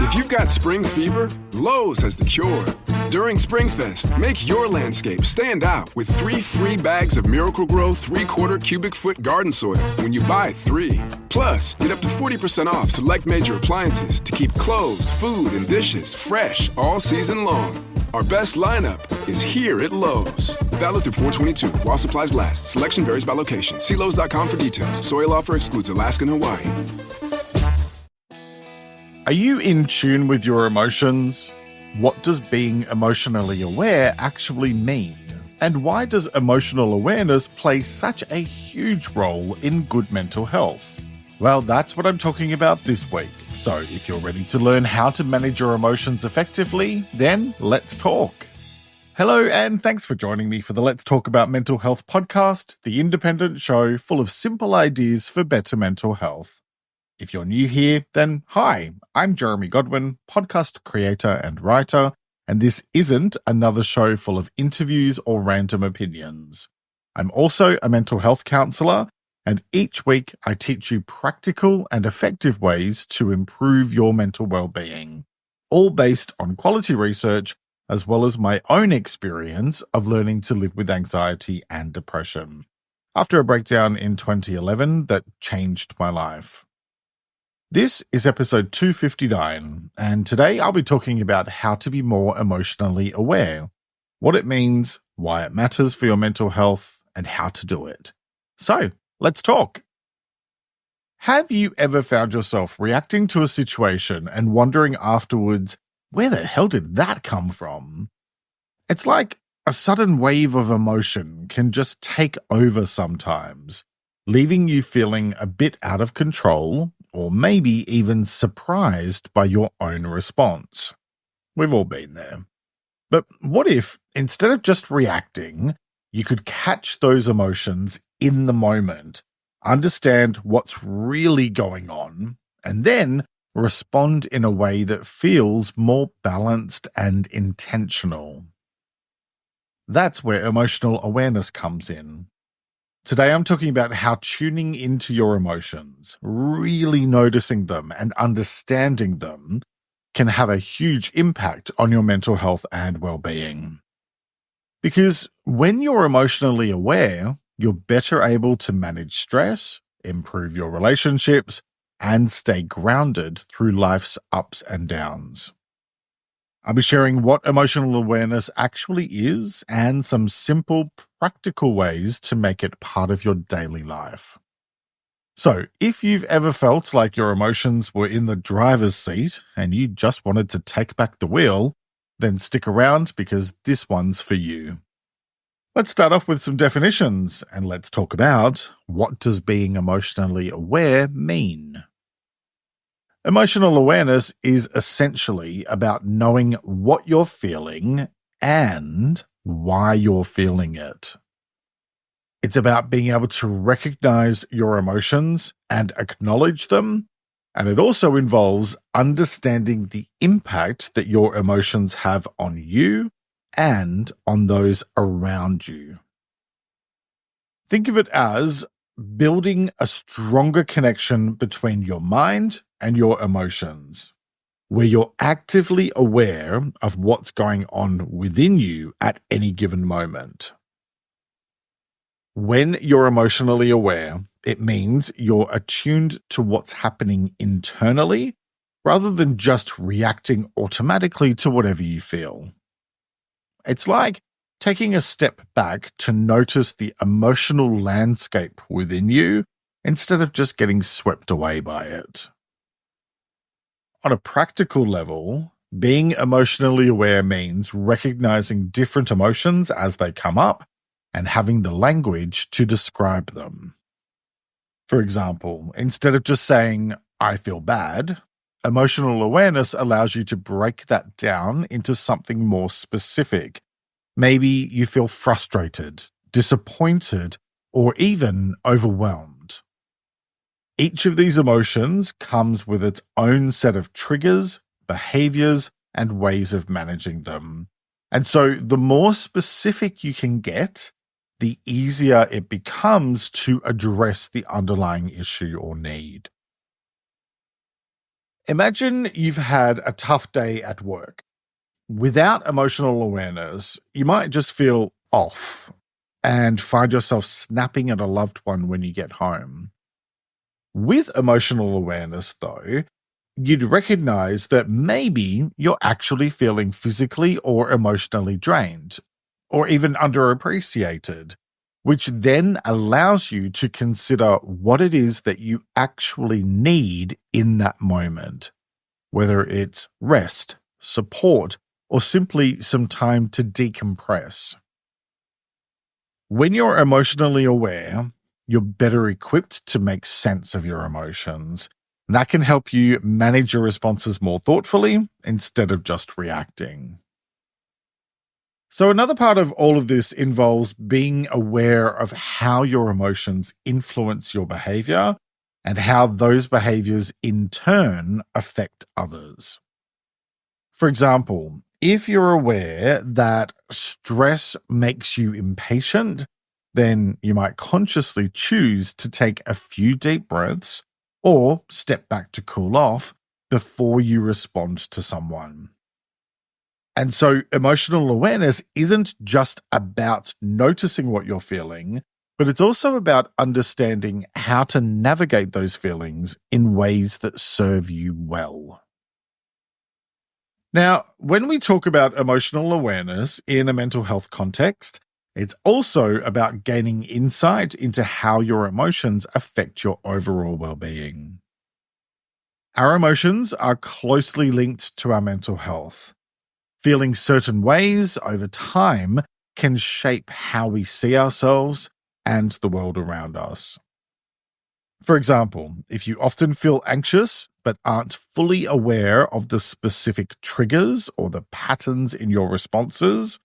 If you've got spring fever, Lowe's has the cure. During Springfest, make your landscape stand out with 3 free bags of Miracle-Gro 3/4 cubic foot garden soil when you buy 3. Plus, get up to 40% off select major appliances to keep clothes, food, and dishes fresh all season long. Our best lineup is here at Lowe's. Valid through 4/22 while supplies last. Selection varies by location. See Lowe's.com for details. Soil offer excludes Alaska and Hawaii. Are you in tune with your emotions? What does being emotionally aware actually mean? And why does emotional awareness play such a huge role in good mental health? Well, that's what I'm talking about this week. So if you're ready to learn how to manage your emotions effectively, then let's talk. Hello, and thanks for joining me for the Let's Talk About Mental Health podcast, the independent show full of simple ideas for better mental health. If you're new here, then hi, I'm Jeremy Godwin, podcast creator and writer, and this isn't another show full of interviews or random opinions. I'm also a mental health counsellor, and each week I teach you practical and effective ways to improve your mental well-being, all based on quality research as well as my own experience of learning to live with anxiety and depression, after a breakdown in 2011 that changed my life. This is episode 259, and today I'll be talking about how to be more emotionally aware, what it means, why it matters for your mental health, and how to do it. So, let's talk. Have you ever found yourself reacting to a situation and wondering afterwards, where the hell did that come from? It's like a sudden wave of emotion can just take over sometimes, leaving you feeling a bit out of control or maybe even surprised by your own response. We've all been there. But what if, instead of just reacting, you could catch those emotions in the moment, understand what's really going on, and then respond in a way that feels more balanced and intentional? That's where emotional awareness comes in. Today I'm talking about how tuning into your emotions, really noticing them and understanding them, can have a huge impact on your mental health and well-being. Because when you're emotionally aware, you're better able to manage stress, improve your relationships, and stay grounded through life's ups and downs. I'll be sharing what emotional awareness actually is and some simple, practical ways to make it part of your daily life. So, if you've ever felt like your emotions were in the driver's seat and you just wanted to take back the wheel, then stick around because this one's for you. Let's start off with some definitions and let's talk about what does being emotionally aware mean? Emotional awareness is essentially about knowing what you're feeling and why you're feeling it. It's about being able to recognize your emotions and acknowledge them, and it also involves understanding the impact that your emotions have on you and on those around you. Think of it as building a stronger connection between your mind and your emotions, where you're actively aware of what's going on within you at any given moment. When you're emotionally aware, it means you're attuned to what's happening internally rather than just reacting automatically to whatever you feel. It's like taking a step back to notice the emotional landscape within you instead of just getting swept away by it. On a practical level, being emotionally aware means recognizing different emotions as they come up and having the language to describe them. For example, instead of just saying, "I feel bad," emotional awareness allows you to break that down into something more specific. Maybe you feel frustrated, disappointed, or even overwhelmed. Each of these emotions comes with its own set of triggers, behaviors, and ways of managing them. And so the more specific you can get, the easier it becomes to address the underlying issue or need. Imagine you've had a tough day at work. Without emotional awareness, you might just feel off and find yourself snapping at a loved one when you get home. With emotional awareness, though, you'd recognize that maybe you're actually feeling physically or emotionally drained, or even underappreciated, which then allows you to consider what it is that you actually need in that moment, whether it's rest, support, or simply some time to decompress. When you're emotionally aware, you're better equipped to make sense of your emotions. That can help you manage your responses more thoughtfully instead of just reacting. So another part of all of this involves being aware of how your emotions influence your behavior and how those behaviors in turn affect others. For example, if you're aware that stress makes you impatient, then you might consciously choose to take a few deep breaths or step back to cool off before you respond to someone. And so emotional awareness isn't just about noticing what you're feeling, but it's also about understanding how to navigate those feelings in ways that serve you well. Now, when we talk about emotional awareness in a mental health context, it's also about gaining insight into how your emotions affect your overall well-being. Our emotions are closely linked to our mental health. Feeling certain ways over time can shape how we see ourselves and the world around us. For example, if you often feel anxious but aren't fully aware of the specific triggers or the patterns in your responses,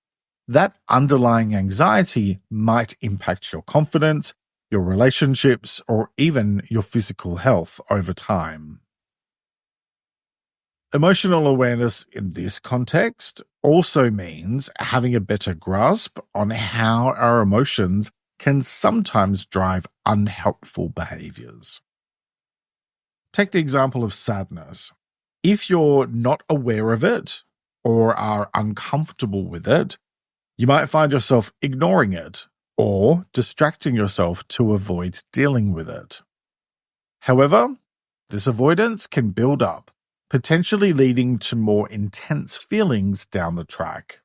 that underlying anxiety might impact your confidence, your relationships, or even your physical health over time. Emotional awareness in this context also means having a better grasp on how our emotions can sometimes drive unhelpful behaviors. Take the example of sadness. If you're not aware of it or are uncomfortable with it, you might find yourself ignoring it or distracting yourself to avoid dealing with it. However, this avoidance can build up, potentially leading to more intense feelings down the track.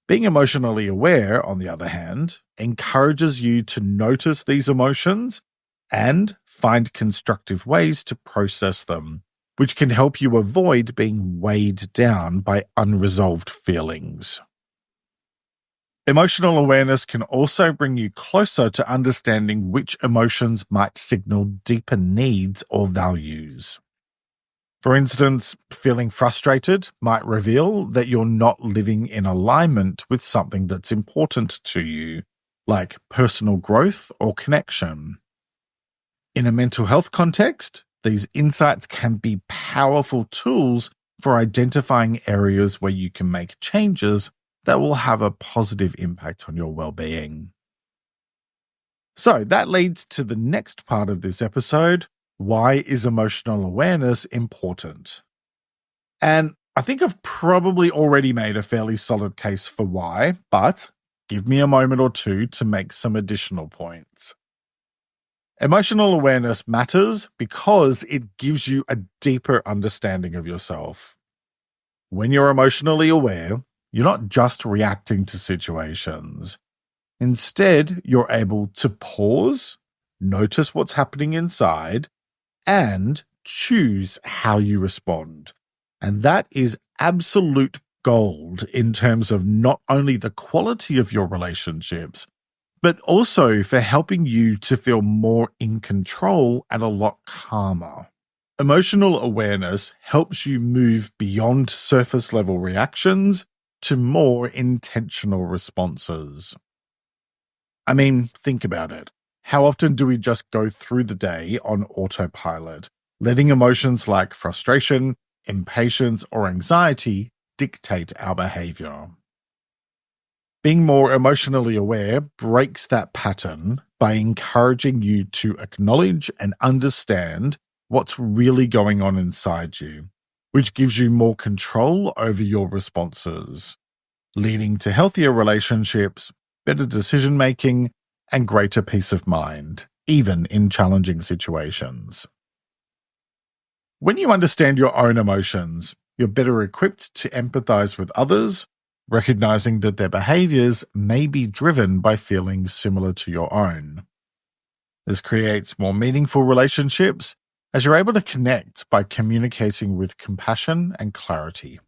Being emotionally aware, on the other hand, encourages you to notice these emotions and find constructive ways to process them, which can help you avoid being weighed down by unresolved feelings. Emotional awareness can also bring you closer to understanding which emotions might signal deeper needs or values. For instance, feeling frustrated might reveal that you're not living in alignment with something that's important to you, like personal growth or connection. In a mental health context, these insights can be powerful tools for identifying areas where you can make changes that will have a positive impact on your well-being. So that leads to the next part of this episode. Why is emotional awareness important? And I think I've probably already made a fairly solid case for why, but give me a moment or two to make some additional points. Emotional awareness matters because it gives you a deeper understanding of yourself. When you're emotionally aware, you're not just reacting to situations. Instead, you're able to pause, notice what's happening inside, and choose how you respond. And that is absolute gold in terms of not only the quality of your relationships, but also for helping you to feel more in control and a lot calmer. Emotional awareness helps you move beyond surface level reactions to more intentional responses. I mean, think about it. How often do we just go through the day on autopilot, letting emotions like frustration, impatience, or anxiety dictate our behavior? Being more emotionally aware breaks that pattern by encouraging you to acknowledge and understand what's really going on inside you, which gives you more control over your responses, leading to healthier relationships, better decision-making, and greater peace of mind, even in challenging situations. When you understand your own emotions, you're better equipped to empathize with others, recognizing that their behaviors may be driven by feelings similar to your own. This creates more meaningful relationships as you're able to connect by communicating with compassion and clarity.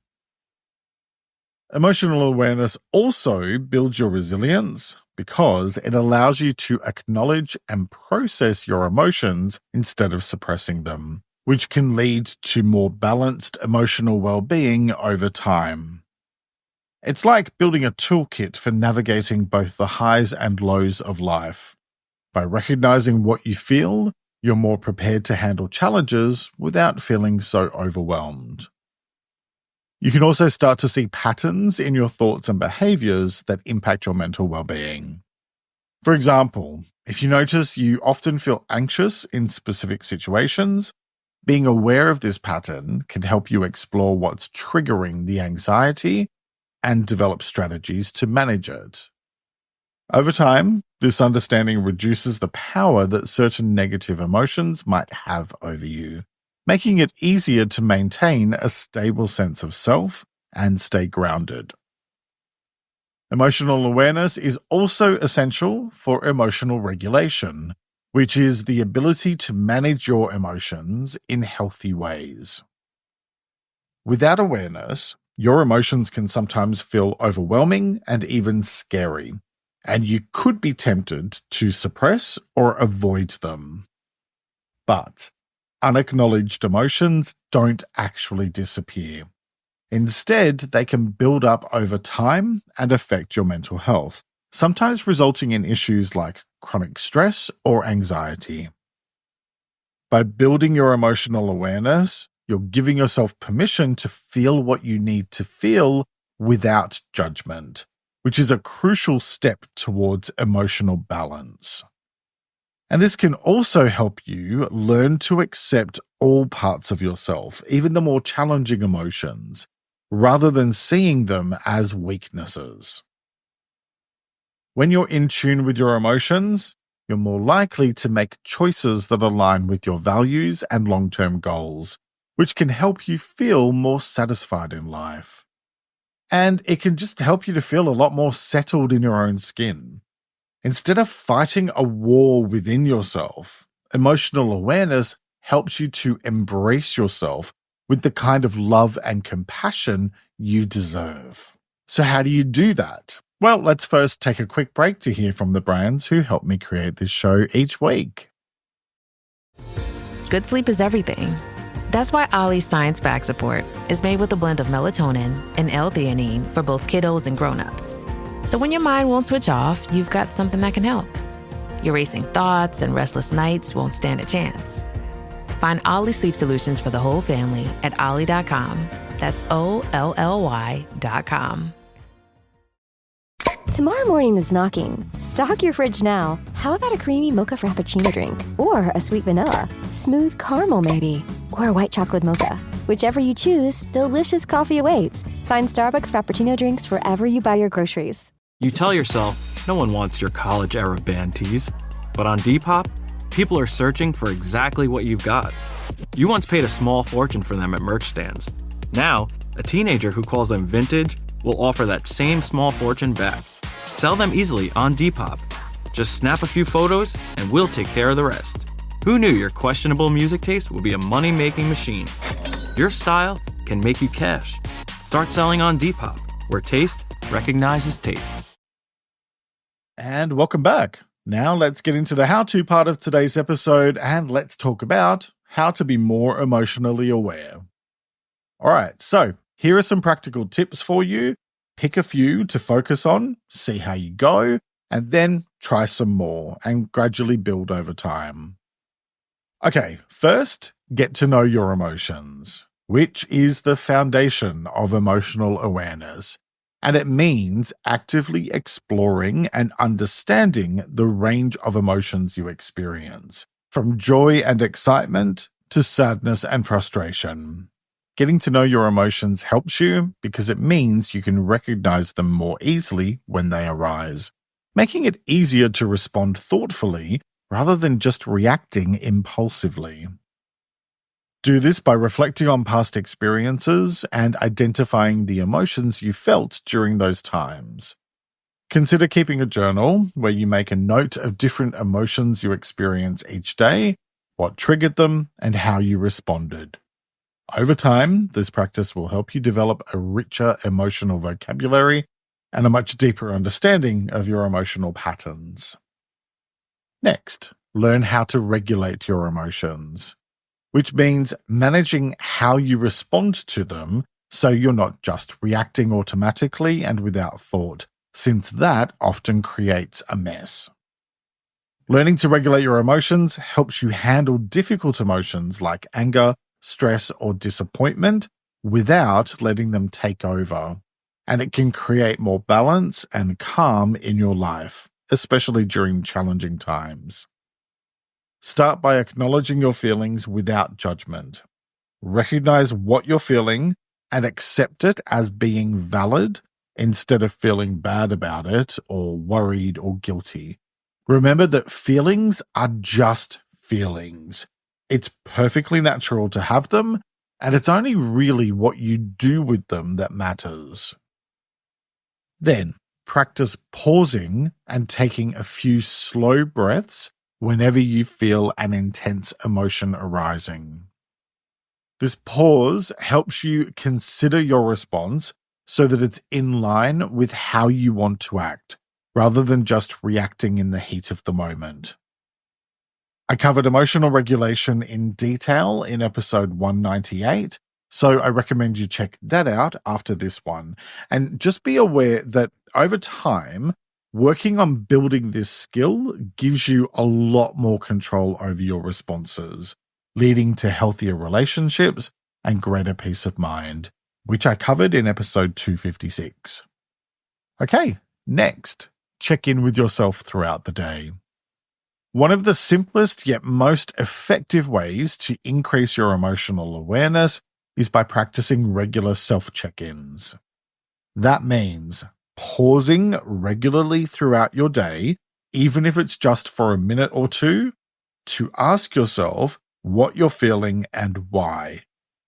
Emotional awareness also builds your resilience because it allows you to acknowledge and process your emotions instead of suppressing them, which can lead to more balanced emotional well-being over time. It's like building a toolkit for navigating both the highs and lows of life. By recognizing what you feel, you're more prepared to handle challenges without feeling so overwhelmed. You can also start to see patterns in your thoughts and behaviors that impact your mental well-being. For example, if you notice you often feel anxious in specific situations, being aware of this pattern can help you explore what's triggering the anxiety and develop strategies to manage it. Over time, this understanding reduces the power that certain negative emotions might have over you, making it easier to maintain a stable sense of self and stay grounded. Emotional awareness is also essential for emotional regulation, which is the ability to manage your emotions in healthy ways. Without awareness, your emotions can sometimes feel overwhelming and even scary, and you could be tempted to suppress or avoid them. But unacknowledged emotions don't actually disappear. Instead, they can build up over time and affect your mental health, sometimes resulting in issues like chronic stress or anxiety. By building your emotional awareness, you're giving yourself permission to feel what you need to feel without judgment, which is a crucial step towards emotional balance. And this can also help you learn to accept all parts of yourself, even the more challenging emotions, rather than seeing them as weaknesses. When you're in tune with your emotions, you're more likely to make choices that align with your values and long-term goals, which can help you feel more satisfied in life. And it can just help you to feel a lot more settled in your own skin. Instead of fighting a war within yourself, emotional awareness helps you to embrace yourself with the kind of love and compassion you deserve. So how do you do that? Well, let's first take a quick break to hear from the brands who help me create this show each week. Good sleep is everything. That's why Ollie's Science Bag Support is made with a blend of melatonin and L-theanine for both kiddos and grown-ups. So when your mind won't switch off, you've got something that can help. Your racing thoughts and restless nights won't stand a chance. Find Ollie Sleep Solutions for the whole family at ollie.com. That's OLLY.com. Tomorrow morning is knocking. Stock your fridge now. How about a creamy mocha frappuccino drink? Or a sweet vanilla? Smooth caramel maybe? Or a white chocolate mocha? Whichever you choose, delicious coffee awaits. Find Starbucks Frappuccino drinks wherever you buy your groceries. You tell yourself, no one wants your college-era band tees. But on Depop, people are searching for exactly what you've got. You once paid a small fortune for them at merch stands. Now, a teenager who calls them vintage will offer that same small fortune back. Sell them easily on Depop. Just snap a few photos and we'll take care of the rest. Who knew your questionable music taste would be a money-making machine? Your style can make you cash. Start selling on Depop, where taste recognizes taste. And welcome back. Now let's get into the how-to part of today's episode and let's talk about how to be more emotionally aware. All right, so here are some practical tips for you. Pick a few to focus on, see how you go, and then try some more and gradually build over time. Okay, first, get to know your emotions, which is the foundation of emotional awareness. And it means actively exploring and understanding the range of emotions you experience, from joy and excitement to sadness and frustration. Getting to know your emotions helps you because it means you can recognize them more easily when they arise, making it easier to respond thoughtfully rather than just reacting impulsively. Do this by reflecting on past experiences and identifying the emotions you felt during those times. Consider keeping a journal where you make a note of different emotions you experience each day, what triggered them, and how you responded. Over time, this practice will help you develop a richer emotional vocabulary and a much deeper understanding of your emotional patterns. Next, learn how to regulate your emotions, which means managing how you respond to them so you're not just reacting automatically and without thought, since that often creates a mess. Learning to regulate your emotions helps you handle difficult emotions like anger, stress, or disappointment without letting them take over, and it can create more balance and calm in your life, especially during challenging times. Start by acknowledging your feelings without judgment. Recognize what you're feeling and accept it as being valid instead of feeling bad about it or worried or guilty. Remember that feelings are just feelings. It's perfectly natural to have them, and it's only really what you do with them that matters. Then, practice pausing and taking a few slow breaths whenever you feel an intense emotion arising. This pause helps you consider your response so that it's in line with how you want to act, rather than just reacting in the heat of the moment. I covered emotional regulation in detail in episode 198, so I recommend you check that out after this one. And just be aware that over time, working on building this skill gives you a lot more control over your responses, leading to healthier relationships and greater peace of mind, which I covered in episode 256. Okay, next, check in with yourself throughout the day. One of the simplest yet most effective ways to increase your emotional awareness is by practicing regular self-check-ins. That means pausing regularly throughout your day, even if it's just for a minute or two, to ask yourself what you're feeling and why,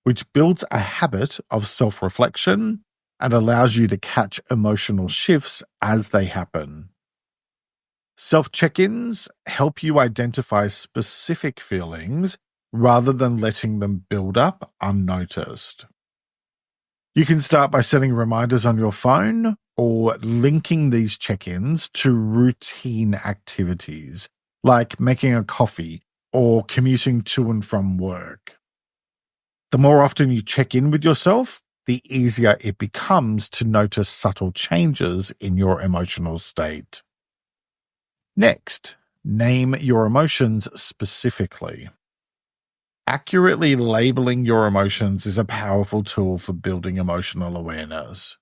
which builds a habit of self-reflection and allows you to catch emotional shifts as they happen. Self-check-ins help you identify specific feelings rather than letting them build up unnoticed. You can start by setting reminders on your phone or linking these check-ins to routine activities, like making a coffee or commuting to and from work. The more often you check in with yourself, the easier it becomes to notice subtle changes in your emotional state. Next, name your emotions specifically. Accurately labeling your emotions is a powerful tool for building emotional awareness.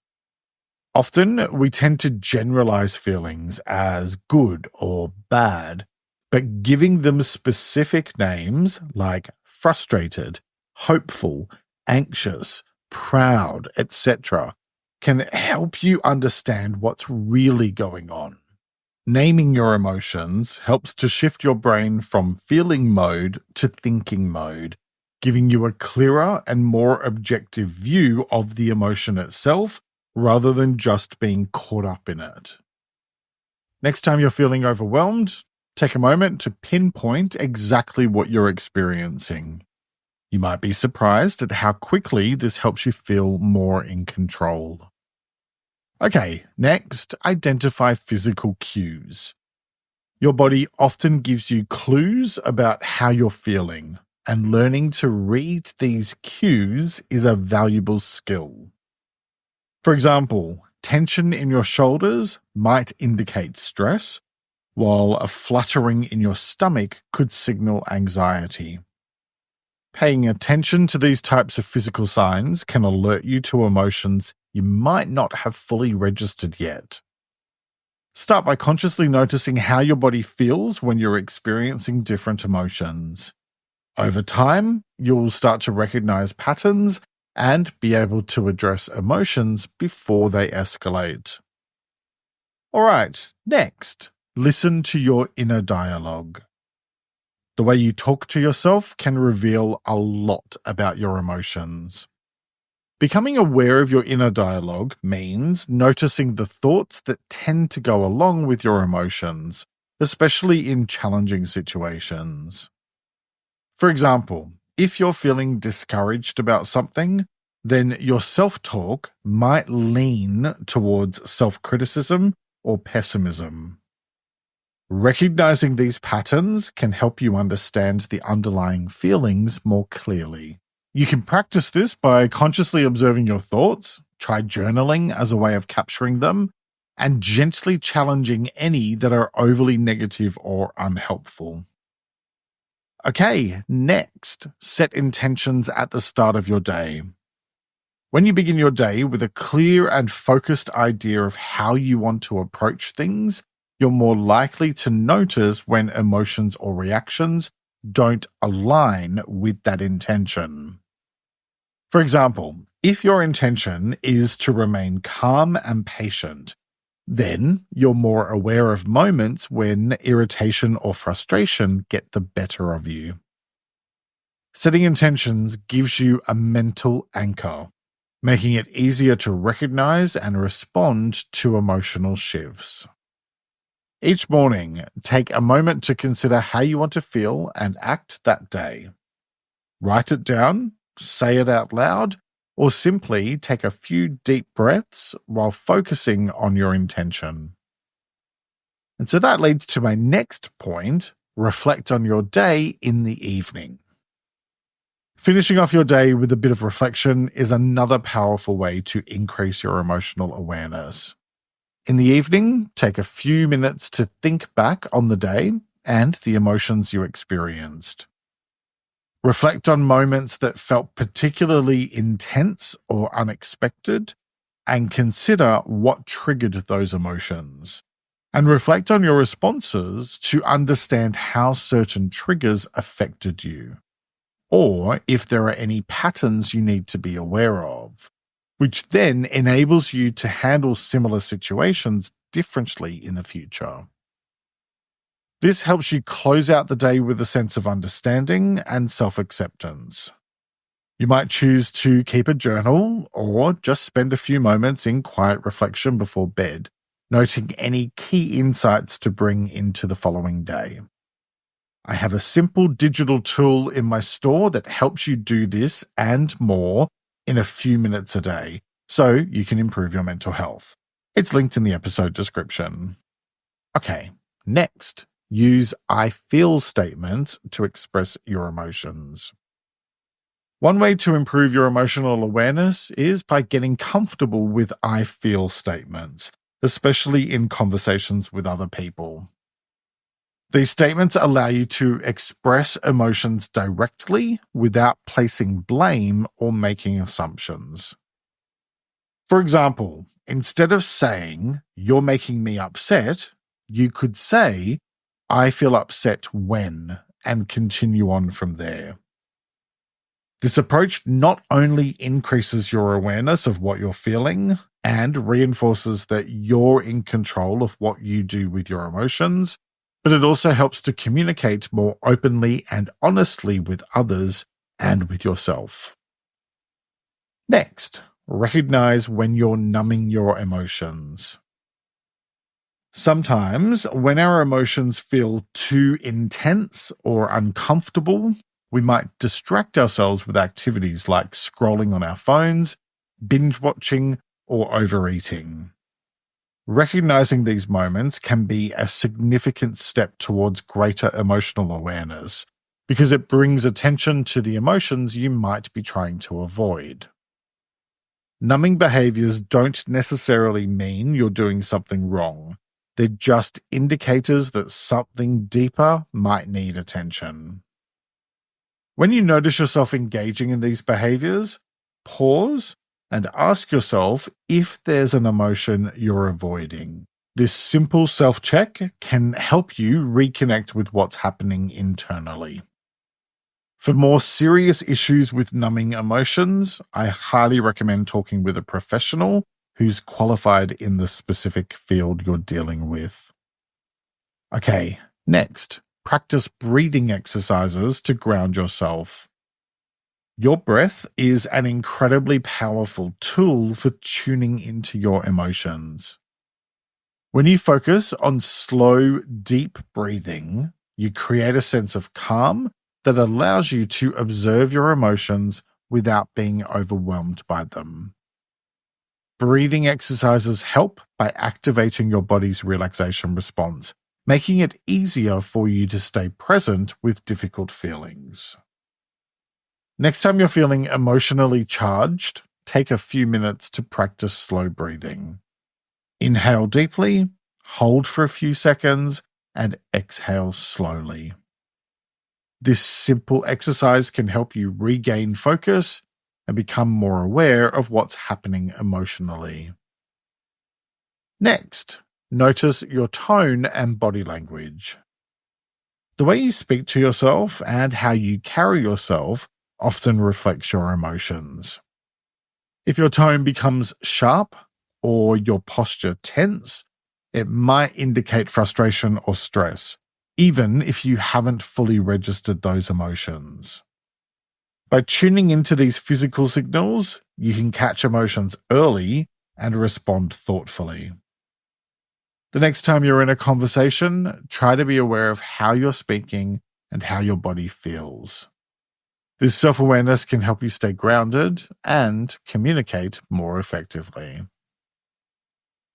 Often, we tend to generalize feelings as good or bad, but giving them specific names like frustrated, hopeful, anxious, proud, etc., can help you understand what's really going on. Naming your emotions helps to shift your brain from feeling mode to thinking mode, giving you a clearer and more objective view of the emotion itself rather than just being caught up in it. Next time you're feeling overwhelmed, take a moment to pinpoint exactly what you're experiencing. You might be surprised at how quickly this helps you feel more in control. Okay, next, identify physical cues. Your body often gives you clues about how you're feeling, and learning to read these cues is a valuable skill. For example, tension in your shoulders might indicate stress, while a fluttering in your stomach could signal anxiety. Paying attention to these types of physical signs can alert you to emotions you might not have fully registered yet. Start by consciously noticing how your body feels when you're experiencing different emotions. Over time, you'll start to recognize patterns and be able to address emotions before they escalate. All right, next, listen to your inner dialogue. The way you talk to yourself can reveal a lot about your emotions. Becoming aware of your inner dialogue means noticing the thoughts that tend to go along with your emotions, especially in challenging situations. For example, if you're feeling discouraged about something, then your self-talk might lean towards self-criticism or pessimism. Recognizing these patterns can help you understand the underlying feelings more clearly. You can practice this by consciously observing your thoughts, try journaling as a way of capturing them, and gently challenging any that are overly negative or unhelpful. Okay, next, set intentions at the start of your day. When you begin your day with a clear and focused idea of how you want to approach things, you're more likely to notice when emotions or reactions don't align with that intention. For example, if your intention is to remain calm and patient, then you're more aware of moments when irritation or frustration get the better of you. Setting intentions gives you a mental anchor, making it easier to recognize and respond to emotional shifts. Each morning, take a moment to consider how you want to feel and act that day. Write it down, say it out loud, or simply take a few deep breaths while focusing on your intention. And so that leads to my next point: reflect on your day in the evening. Finishing off your day with a bit of reflection is another powerful way to increase your emotional awareness. In the evening, take a few minutes to think back on the day and the emotions you experienced. Reflect on moments that felt particularly intense or unexpected, and consider what triggered those emotions. And reflect on your responses to understand how certain triggers affected you, or if there are any patterns you need to be aware of, which then enables you to handle similar situations differently in the future. This helps you close out the day with a sense of understanding and self-acceptance. You might choose to keep a journal or just spend a few moments in quiet reflection before bed, noting any key insights to bring into the following day. I have a simple digital tool in my store that helps you do this and more in a few minutes a day, so you can improve your mental health. It's linked in the episode description. Okay, next, use I feel statements to express your emotions. One way to improve your emotional awareness is by getting comfortable with I feel statements, especially in conversations with other people. These statements allow you to express emotions directly without placing blame or making assumptions. For example, instead of saying, "You're making me upset," you could say, "I feel upset when," and continue on from there. This approach not only increases your awareness of what you're feeling and reinforces that you're in control of what you do with your emotions, but it also helps to communicate more openly and honestly with others and with yourself. Next, recognize when you're numbing your emotions. Sometimes, when our emotions feel too intense or uncomfortable, we might distract ourselves with activities like scrolling on our phones, binge watching, or overeating. Recognizing these moments can be a significant step towards greater emotional awareness because it brings attention to the emotions you might be trying to avoid. Numbing behaviors don't necessarily mean you're doing something wrong. They're just indicators that something deeper might need attention. When you notice yourself engaging in these behaviors, pause and ask yourself if there's an emotion you're avoiding. This simple self-check can help you reconnect with what's happening internally. For more serious issues with numbing emotions, I highly recommend talking with a professional who's qualified in the specific field you're dealing with. Okay, next, practice breathing exercises to ground yourself. Your breath is an incredibly powerful tool for tuning into your emotions. When you focus on slow, deep breathing, you create a sense of calm that allows you to observe your emotions without being overwhelmed by them. Breathing exercises help by activating your body's relaxation response, making it easier for you to stay present with difficult feelings. Next time you're feeling emotionally charged, take a few minutes to practice slow breathing. Inhale deeply, hold for a few seconds, and exhale slowly. This simple exercise can help you regain focus and become more aware of what's happening emotionally. Next, notice your tone and body language. The way you speak to yourself and how you carry yourself often reflects your emotions. If your tone becomes sharp or your posture tense, it might indicate frustration or stress, even if you haven't fully registered those emotions. By tuning into these physical signals, you can catch emotions early and respond thoughtfully. The next time you're in a conversation, try to be aware of how you're speaking and how your body feels. This self-awareness can help you stay grounded and communicate more effectively.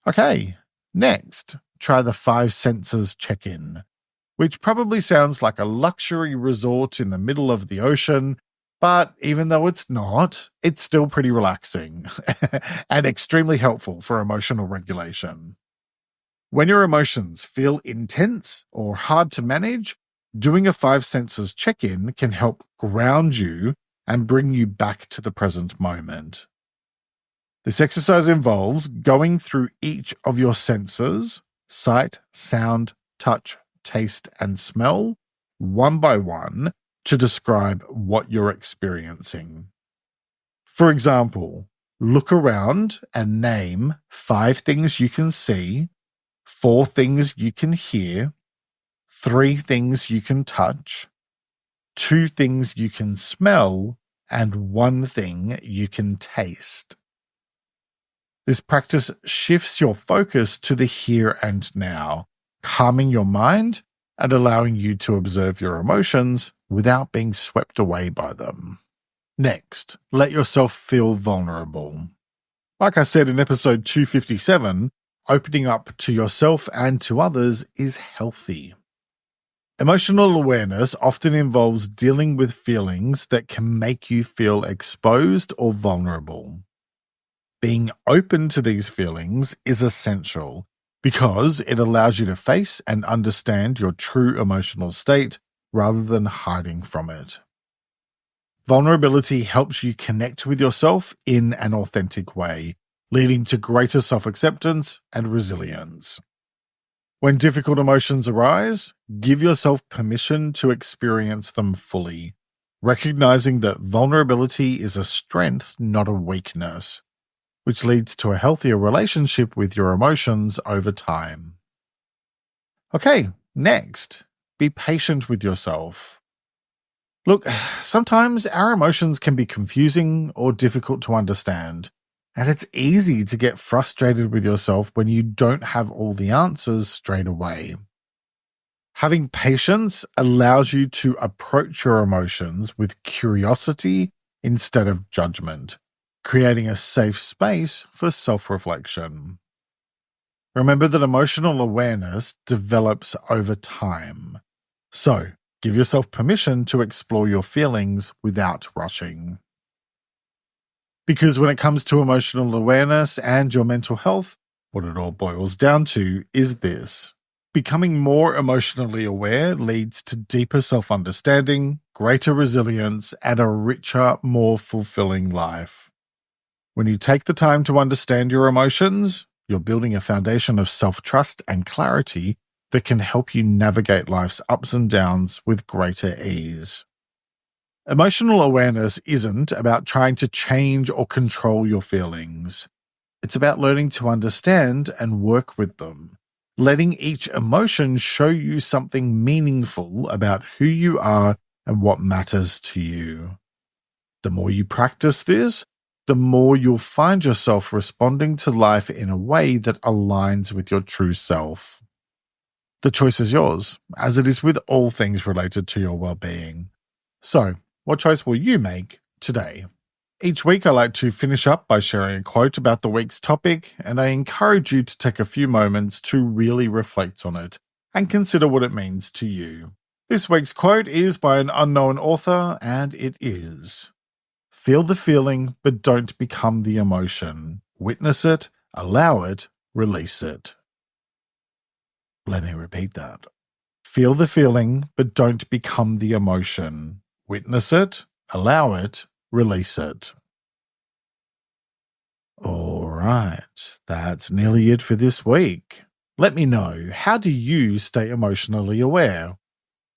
Okay, next, try the 5 senses check-in, which probably sounds like a luxury resort in the middle of the ocean, but even though it's not, it's still pretty relaxing and extremely helpful for emotional regulation. When your emotions feel intense or hard to manage, doing a 5 senses check-in can help ground you and bring you back to the present moment. This exercise involves going through each of your senses, sight, sound, touch, taste, and smell, one by one, to describe what you're experiencing. For example, look around and name 5 things you can see, 4 things you can hear, 3 things you can touch, 2 things you can smell, and 1 thing you can taste. This practice shifts your focus to the here and now, calming your mind and allowing you to observe your emotions without being swept away by them. Next, let yourself feel vulnerable. Like I said in episode 257, opening up to yourself and to others is healthy. Emotional awareness often involves dealing with feelings that can make you feel exposed or vulnerable. Being open to these feelings is essential because it allows you to face and understand your true emotional state rather than hiding from it. Vulnerability helps you connect with yourself in an authentic way, leading to greater self-acceptance and resilience. When difficult emotions arise, give yourself permission to experience them fully, recognizing that vulnerability is a strength, not a weakness, which leads to a healthier relationship with your emotions over time. Okay, next, be patient with yourself. Look, sometimes our emotions can be confusing or difficult to understand, and it's easy to get frustrated with yourself when you don't have all the answers straight away. Having patience allows you to approach your emotions with curiosity instead of judgment, creating a safe space for self-reflection. Remember that emotional awareness develops over time, so give yourself permission to explore your feelings without rushing. Because when it comes to emotional awareness and your mental health, what it all boils down to is this. Becoming more emotionally aware leads to deeper self-understanding, greater resilience, and a richer, more fulfilling life. When you take the time to understand your emotions, you're building a foundation of self-trust and clarity that can help you navigate life's ups and downs with greater ease. Emotional awareness isn't about trying to change or control your feelings. It's about learning to understand and work with them, letting each emotion show you something meaningful about who you are and what matters to you. The more you practice this, the more you'll find yourself responding to life in a way that aligns with your true self. The choice is yours, as it is with all things related to your well-being. So, what choice will you make today? Each week I like to finish up by sharing a quote about the week's topic, and I encourage you to take a few moments to really reflect on it and consider what it means to you. This week's quote is by an unknown author, and it is: "Feel the feeling, but don't become the emotion. Witness it, allow it, release it." Let me repeat that. Feel the feeling, but don't become the emotion. Witness it, allow it, release it. All right, that's nearly it for this week. Let me know, how do you stay emotionally aware?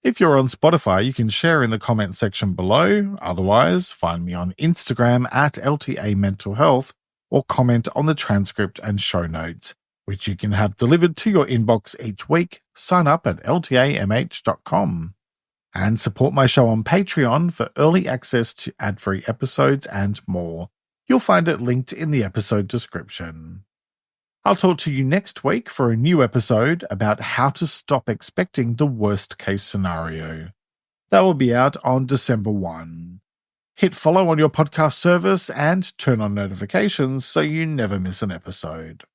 If you're on Spotify, you can share in the comment section below. Otherwise, find me on Instagram at LTA Mental Health, or comment on the transcript and show notes, which you can have delivered to your inbox each week. Sign up at ltamh.com. And support my show on Patreon for early access to ad-free episodes and more. You'll find it linked in the episode description. I'll talk to you next week for a new episode about how to stop expecting the worst-case scenario. That will be out on December 1. Hit follow on your podcast service and turn on notifications so you never miss an episode.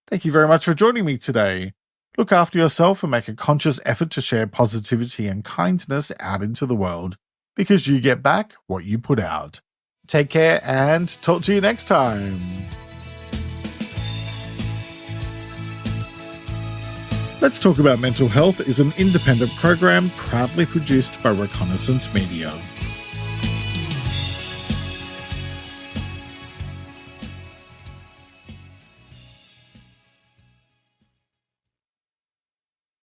Thank you very much for joining me today. Look after yourself and make a conscious effort to share positivity and kindness out into the world, because you get back what you put out. Take care and talk to you next time. Let's Talk About Mental Health is an independent program proudly produced by Reconnaissance Media.